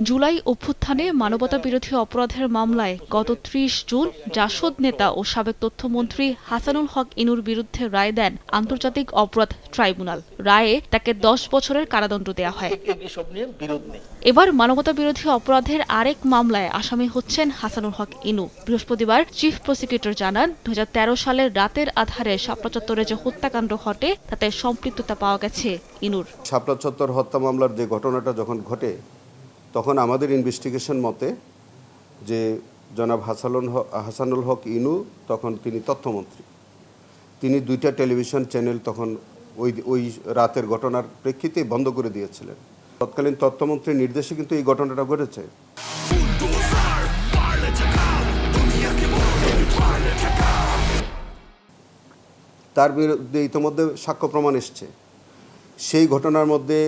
জুলাই অভ্যুত্থানে মানবতাবিরোধী অপরাধের মামলায় গত ৩০ জুন জাসদ নেতা ও সাবেক তথ্যমন্ত্রী হাসানুল হক ইনুর বিরুদ্ধে রায় দেন আন্তর্জাতিক অপরাধ ট্রাইব্যুনাল। রায়ে তাকে ১০ বছরের কারাদণ্ড দেওয়া হয়। এবার মানবতাবিরোধী অপরাধের আরেক মামলায় আসামি হচ্ছেন হাসানুল হক ইনু। বৃহস্পতিবার চিফ প্রসিকিউটর জানান, ২০১৩ সালের রাতের আধারে শাপলা চত্বরে যে হত্যাকাণ্ড ঘটে তাতে সম্পৃক্ততা পাওয়া গেছে ইনুর। শাপলা চত্বর হত্যা মামলার যে ঘটনাটা যখন ঘটে তখন আমাদের ইনভেস্টিগেশন মতে যে জনাব হাসানুল হক ইনু তখন তিনি তথ্যমন্ত্রী, তিনি ২টা টেলিভিশন চ্যানেল তখন ওই রাতের ঘটনার প্রেক্ষিতে বন্ধ করে দিয়েছিলেন। তৎকালীন তথ্যমন্ত্রীর নির্দেশে কিন্তু এই ঘটনাটা ঘটেছে। তার বিরুদ্ধে ইতিমধ্যে সাক্ষ্য প্রমাণ এসছে। সেই ঘটনার মধ্যে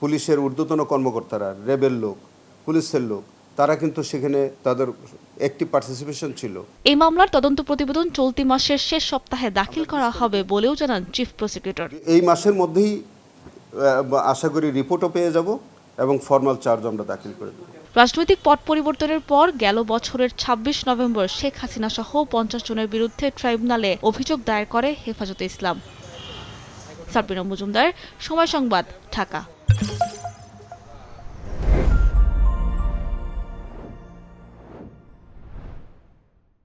পুলিশের ঊর্ধ্বতন কর্মকর্তারা, রেবেল লোক, পুলিশের লোক, তারা কিন্তু সেখানে তাদের অ্যাক্টিভ পার্টিসিপেশন ছিল। এই মামলার তদন্ত প্রতিবেদন চলতি মাসের শেষ সপ্তাহে দাখিল করা হবে বলেও জানান চিফ প্রসিকিউটর। এই মাসের মধ্যেই আশা করি রিপোর্টও পেয়ে যাব এবং ফর্মাল চার্জ আমরা দাখিল করে দেব। রাজনৈতিক পট পরিবর্তনের পর গেল বছরের ২৬ নভেম্বর শেখ হাসিনা সহ ৫০ জনের বিরুদ্ধে ট্রাইব্যুনালে অভিযোগ দায়ের করে হেফাজতে ইসলাম। সাবরিনা মজুমদার, সময় সংবাদ, ঢাকা।